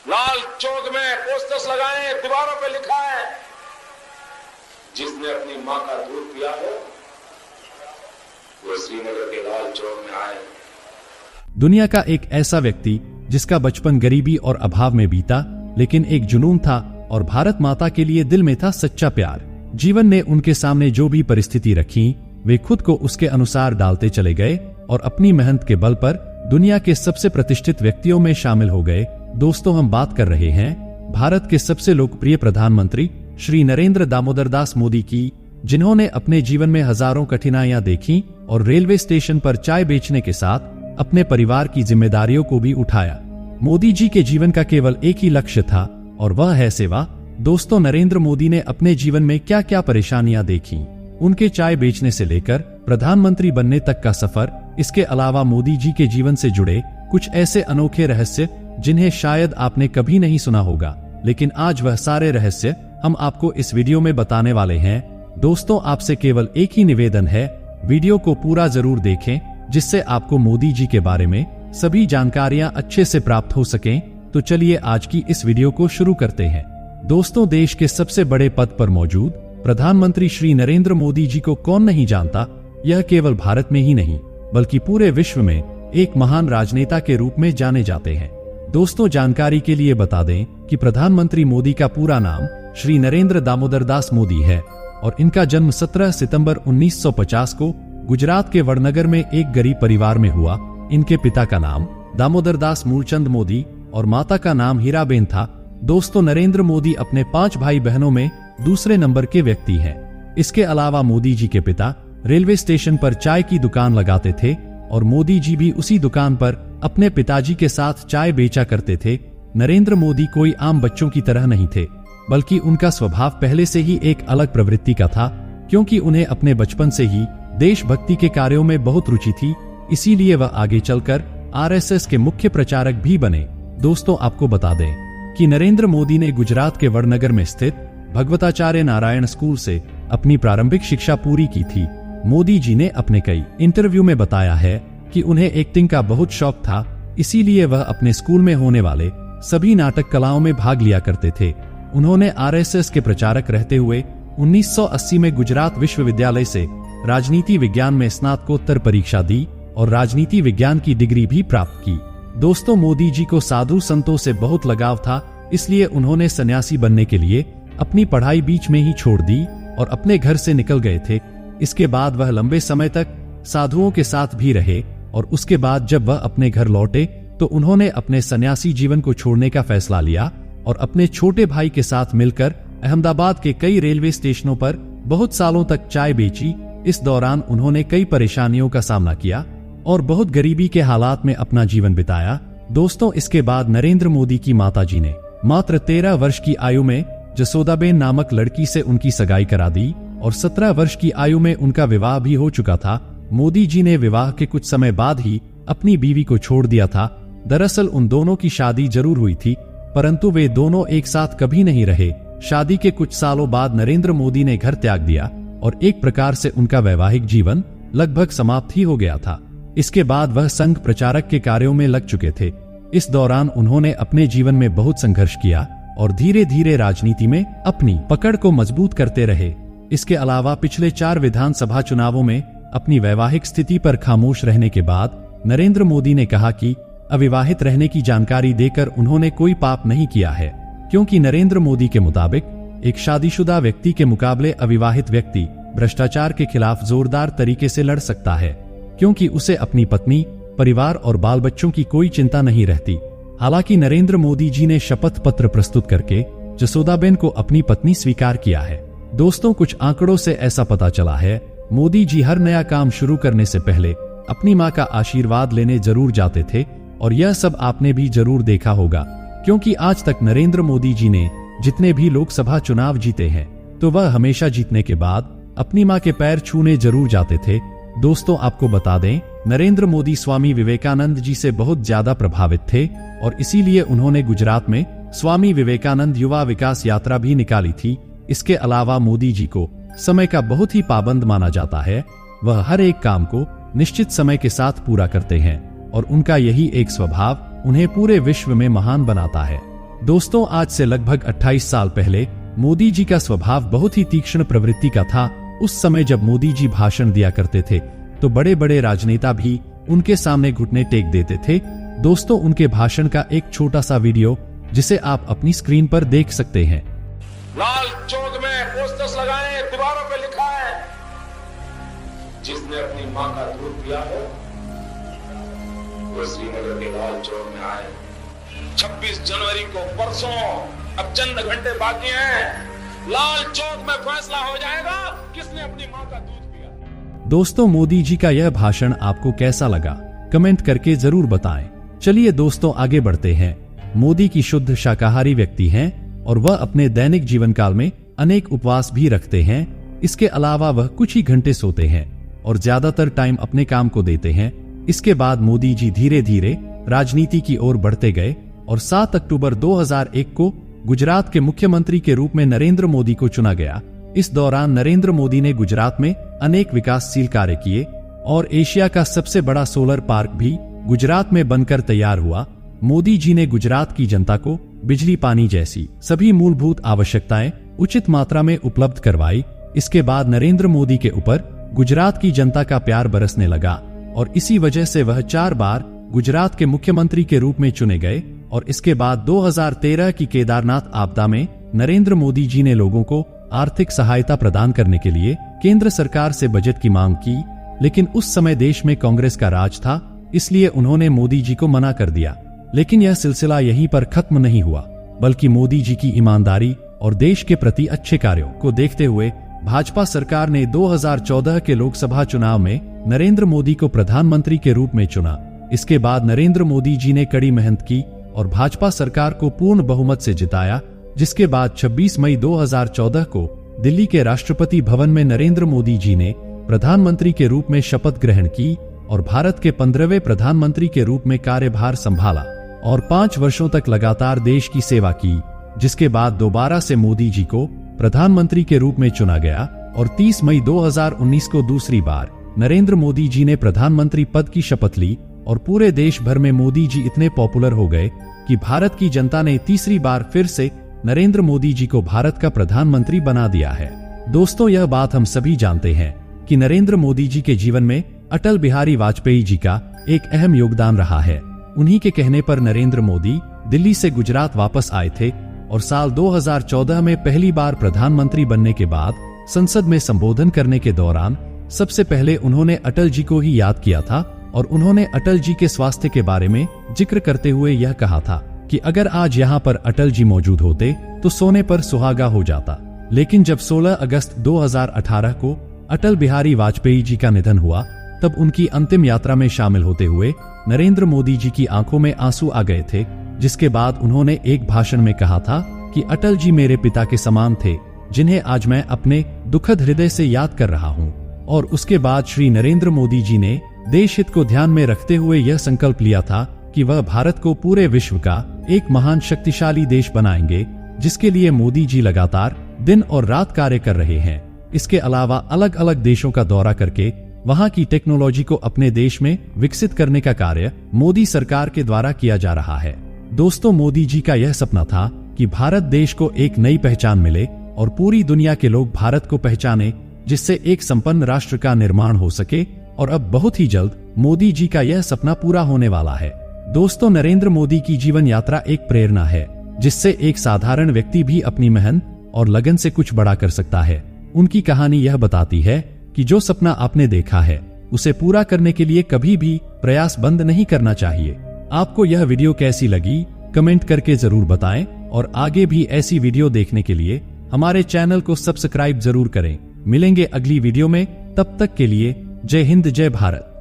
लाल चौक में पोस्टर्स लगाए, दीवारों पे लिखा है, जिसने अपनी मां का दूध पिया हो वो श्रीनगर के लाल चौक में आए। दुनिया का एक ऐसा व्यक्ति जिसका बचपन गरीबी और अभाव में बीता, लेकिन एक जुनून था और भारत माता के लिए दिल में था सच्चा प्यार। जीवन ने उनके सामने जो भी परिस्थिति रखी, वे खुद को उसके अनुसार डालते चले गए और अपनी मेहनत के बल पर दुनिया के सबसे प्रतिष्ठित व्यक्तियों में शामिल हो गए। दोस्तों, हम बात कर रहे हैं भारत के सबसे लोकप्रिय प्रधानमंत्री श्री नरेंद्र दामोदर दास मोदी की, जिन्होंने अपने जीवन में हजारों कठिनाइयां देखी और रेलवे स्टेशन पर चाय बेचने के साथ अपने परिवार की जिम्मेदारियों को भी उठाया। मोदी जी के जीवन का केवल एक ही लक्ष्य था और वह है सेवा। दोस्तों, नरेंद्र मोदी ने अपने जीवन में क्या क्या परेशानियां देखी, उनके चाय बेचने से लेकर प्रधानमंत्री बनने तक का सफर, इसके अलावा मोदी जी के जीवन से जुड़े कुछ ऐसे अनोखे रहस्य जिन्हें शायद आपने कभी नहीं सुना होगा, लेकिन आज वह सारे रहस्य हम आपको इस वीडियो में बताने वाले हैं। दोस्तों, आपसे केवल एक ही निवेदन है, वीडियो को पूरा जरूर देखें, जिससे आपको मोदी जी के बारे में सभी जानकारियां अच्छे से प्राप्त हो सकें। तो चलिए आज की इस वीडियो को शुरू करते हैं। दोस्तों, देश के सबसे बड़े पद पर मौजूद प्रधानमंत्री श्री नरेंद्र मोदी जी को कौन नहीं जानता। यह केवल भारत में ही नहीं बल्कि पूरे विश्व में एक महान राजनेता के रूप में जाने जाते हैं। दोस्तों, जानकारी के लिए बता दें कि प्रधानमंत्री मोदी का पूरा नाम श्री नरेंद्र दामोदर दास मोदी है और इनका जन्म 17 सितंबर 1950 को गुजरात के वडनगर में एक गरीब परिवार में हुआ। इनके पिता का नाम दामोदर दास मूलचंद मोदी और माता का नाम हीराबेन था। दोस्तों, नरेंद्र मोदी अपने 5 भाई बहनों में दूसरे नंबर के व्यक्ति हैं। इसके अलावा मोदी जी के पिता रेलवे स्टेशन पर चाय की दुकान लगाते थे और मोदी जी भी उसी दुकान पर अपने पिताजी के साथ चाय बेचा करते थे। नरेंद्र मोदी कोई आम बच्चों की तरह नहीं थे, बल्कि उनका स्वभाव पहले से ही एक अलग प्रवृत्ति का था, क्योंकि उन्हें अपने बचपन से ही देशभक्ति के कार्यों में बहुत रुचि थी। इसीलिए वह आगे चलकर आरएसएस के मुख्य प्रचारक भी बने। दोस्तों, आपको बता दें कि नरेंद्र मोदी ने गुजरात के वडनगर में स्थित भगवताचार्य नारायण स्कूल से अपनी प्रारंभिक शिक्षा पूरी की थी। मोदी जी ने अपने कई इंटरव्यू में बताया है कि उन्हें एक्टिंग का बहुत शौक था, इसीलिए वह अपने स्कूल में होने वाले सभी नाटक कलाओं में भाग लिया करते थे। उन्होंने आरएसएस के प्रचारक रहते हुए 1980 में गुजरात विश्वविद्यालय से राजनीति विज्ञान में स्नातकोत्तर परीक्षा दी और राजनीति विज्ञान की डिग्री भी प्राप्त की। दोस्तों, मोदी जी को साधु संतों से बहुत लगाव था, इसलिए उन्होंने सन्यासी बनने के लिए अपनी पढ़ाई बीच में ही छोड़ दी और अपने घर से निकल गए थे। इसके बाद वह लंबे समय तक साधुओं के साथ भी रहे और उसके बाद जब वह अपने घर लौटे तो उन्होंने अपने सन्यासी जीवन को छोड़ने का फैसला लिया और अपने छोटे भाई के साथ मिलकर अहमदाबाद के कई रेलवे स्टेशनों पर बहुत सालों तक चाय बेची। इस दौरान उन्होंने कई परेशानियों का सामना किया और बहुत गरीबी के हालात में अपना जीवन बिताया। दोस्तों, इसके बाद नरेंद्र मोदी की माताजी ने मात्र 13 वर्ष की आयु में जसोदाबेन नामक लड़की से उनकी सगाई करा दी और 17 वर्ष की आयु में उनका विवाह भी हो चुका था। मोदी जी ने विवाह के कुछ समय बाद ही अपनी बीवी को छोड़ दिया था। दरअसल उन दोनों की शादी जरूर हुई थी, परंतु वे दोनों एक साथ कभी नहीं रहे। शादी के कुछ सालों बाद नरेंद्र मोदी ने घर त्याग दिया और एक प्रकार से उनका वैवाहिक जीवन लगभग समाप्त ही हो गया था। इसके बाद वह संघ प्रचारक के कार्यों में लग चुके थे। इस दौरान उन्होंने अपने जीवन में बहुत संघर्ष किया और धीरे धीरे राजनीति में अपनी पकड़ को मजबूत करते रहे। इसके अलावा पिछले 4 विधानसभा चुनावों में अपनी वैवाहिक स्थिति पर खामोश रहने के बाद नरेंद्र मोदी ने कहा कि अविवाहित रहने की जानकारी देकर उन्होंने कोई पाप नहीं किया है, क्योंकि नरेंद्र मोदी के मुताबिक एक शादीशुदा व्यक्ति के मुकाबले अविवाहित व्यक्ति भ्रष्टाचार के खिलाफ जोरदार तरीके से लड़ सकता है, क्योंकि उसे अपनी पत्नी, परिवार और बाल बच्चों की कोई चिंता नहीं रहती। हालांकि नरेंद्र मोदी जी ने शपथ पत्र प्रस्तुत करके जसोदाबेन को अपनी पत्नी स्वीकार किया है। दोस्तों, कुछ आंकड़ों से ऐसा पता चला है, मोदी जी हर नया काम शुरू करने से पहले अपनी मां का आशीर्वाद लेने जरूर जाते थे और यह सब आपने भी जरूर देखा होगा, क्योंकि आज तक नरेंद्र मोदी जी ने जितने भी लोकसभा चुनाव जीते हैं तो वह हमेशा जीतने के बाद अपनी मां के पैर छूने जरूर जाते थे। दोस्तों, आपको बता दें, नरेंद्र मोदी स्वामी विवेकानंद जी से बहुत ज्यादा प्रभावित थे और इसीलिए उन्होंने गुजरात में स्वामी विवेकानंद युवा विकास यात्रा भी निकाली थी। इसके अलावा मोदी जी को समय का बहुत ही पाबंद माना जाता है। वह हर एक काम को निश्चित समय के साथ पूरा करते हैं और उनका यही एक स्वभाव उन्हें पूरे विश्व में महान बनाता है। दोस्तों, आज से लगभग 28 साल पहले मोदी जी का स्वभाव बहुत ही तीक्ष्ण प्रवृत्ति का था। उस समय जब मोदी जी भाषण दिया करते थे तो बड़े बड़े राजनेता भी उनके सामने घुटने टेक देते थे। दोस्तों, उनके भाषण का एक छोटा सा वीडियो जिसे आप अपनी स्क्रीन पर देख सकते हैं। लाल चौक में पोस्टर्स लगाए, दीवारों पे लिखा है, जिसने अपनी मां का दूध पिया हो वो श्रीनगर के लाल चौक में आए। 26 जनवरी को परसों, अब चंद घंटे बाकी हैं, लाल चौक में फैसला हो जाएगा किसने अपनी मां का दूध पिया। दोस्तों, मोदी जी का यह भाषण आपको कैसा लगा, कमेंट करके जरूर बताएं। चलिए दोस्तों, आगे बढ़ते हैं। मोदी की शुद्ध शाकाहारी व्यक्ति हैं और वह अपने दैनिक जीवन काल में अनेक उपवास भी रखते हैं। इसके अलावा वह कुछ ही घंटे सोते हैं और ज्यादातर टाइम अपने काम को देते हैं। इसके बाद मोदी जी धीरे धीरे राजनीति की ओर बढ़ते गए और 7 अक्टूबर 2001 को गुजरात के मुख्यमंत्री के रूप में नरेंद्र मोदी को चुना गया। इस दौरान नरेंद्र मोदी ने गुजरात में अनेक विकासशील कार्य किए और एशिया का सबसे बड़ा सोलर पार्क भी गुजरात में बनकर तैयार हुआ। मोदी जी ने गुजरात की जनता को बिजली, पानी जैसी सभी मूलभूत आवश्यकताएं उचित मात्रा में उपलब्ध करवाई। इसके बाद नरेंद्र मोदी के ऊपर गुजरात की जनता का प्यार बरसने लगा और इसी वजह से वह 4 बार गुजरात के मुख्यमंत्री के रूप में चुने गए। और इसके बाद 2013 की केदारनाथ आपदा में नरेंद्र मोदी जी ने लोगों को आर्थिक सहायता प्रदान करने के लिए केंद्र सरकार से बजट की मांग की, लेकिन उस समय देश में कांग्रेस का राज था, इसलिए उन्होंने मोदी जी को मना कर दिया। लेकिन यह सिलसिला यहीं पर खत्म नहीं हुआ, बल्कि मोदी जी की ईमानदारी और देश के प्रति अच्छे कार्यों को देखते हुए भाजपा सरकार ने 2014 के लोकसभा चुनाव में नरेंद्र मोदी को प्रधानमंत्री के रूप में चुना। इसके बाद नरेंद्र मोदी जी ने कड़ी मेहनत की और भाजपा सरकार को पूर्ण बहुमत से जिताया, जिसके बाद 26 मई 2014 को दिल्ली के राष्ट्रपति भवन में नरेंद्र मोदी जी ने प्रधानमंत्री के रूप में शपथ ग्रहण की और भारत के 15वें प्रधानमंत्री के रूप में कार्यभार संभाला और 5 वर्षों तक लगातार देश की सेवा की। जिसके बाद दोबारा से मोदी जी को प्रधानमंत्री के रूप में चुना गया और 30 मई 2019 को दूसरी बार नरेंद्र मोदी जी ने प्रधानमंत्री पद की शपथ ली और पूरे देश भर में मोदी जी इतने पॉपुलर हो गए कि भारत की जनता ने तीसरी बार फिर से नरेंद्र मोदी जी को भारत का प्रधानमंत्री बना दिया है। दोस्तों, यह बात हम सभी जानते हैं कि नरेंद्र मोदी जी के जीवन में अटल बिहारी वाजपेयी जी का एक अहम योगदान रहा है। उन्हीं के कहने पर नरेंद्र मोदी दिल्ली से गुजरात वापस आए थे और साल 2014 में पहली बार प्रधानमंत्री बनने के बाद संसद में संबोधन करने के दौरान सबसे पहले उन्होंने अटल जी को ही याद किया था और उन्होंने अटल जी के स्वास्थ्य के बारे में जिक्र करते हुए यह कहा था कि अगर आज यहाँ पर अटल जी मौजूद होते तो सोने पर सुहागा हो जाता। लेकिन जब 16 अगस्त 2018 को अटल बिहारी वाजपेयी जी का निधन हुआ, तब उनकी अंतिम यात्रा में शामिल होते हुए नरेंद्र मोदी जी की आंखों में आंसू आ गए थे। जिसके बाद उन्होंने एक भाषण में कहा था कि अटल जी मेरे पिता के समान थे, जिन्हें आज मैं अपने दुखद हृदय से याद कर रहा हूँ। और उसके बाद श्री नरेंद्र मोदी जी ने देश हित को ध्यान में रखते हुए यह संकल्प लिया था कि वह भारत को पूरे विश्व का एक महान शक्तिशाली देश बनाएंगे, जिसके लिए मोदी जी लगातार दिन और रात कार्य कर रहे हैं। इसके अलावा अलग अलग देशों का दौरा करके वहां की टेक्नोलॉजी को अपने देश में विकसित करने का कार्य मोदी सरकार के द्वारा किया जा रहा है। दोस्तों, मोदी जी का यह सपना था कि भारत देश को एक नई पहचान मिले और पूरी दुनिया के लोग भारत को पहचाने, जिससे एक संपन्न राष्ट्र का निर्माण हो सके। और अब बहुत ही जल्द मोदी जी का यह सपना पूरा होने वाला है। दोस्तों, नरेंद्र मोदी की जीवन यात्रा एक प्रेरणा है, जिससे एक साधारण व्यक्ति भी अपनी मेहनत और लगन से कुछ बड़ा कर सकता है। उनकी कहानी यह बताती है कि जो सपना आपने देखा है उसे पूरा करने के लिए कभी भी प्रयास बंद नहीं करना चाहिए। आपको यह वीडियो कैसी लगी, कमेंट करके जरूर बताएं और आगे भी ऐसी वीडियो देखने के लिए हमारे चैनल को सब्सक्राइब जरूर करें। मिलेंगे अगली वीडियो में, तब तक के लिए जय हिंद, जय भारत।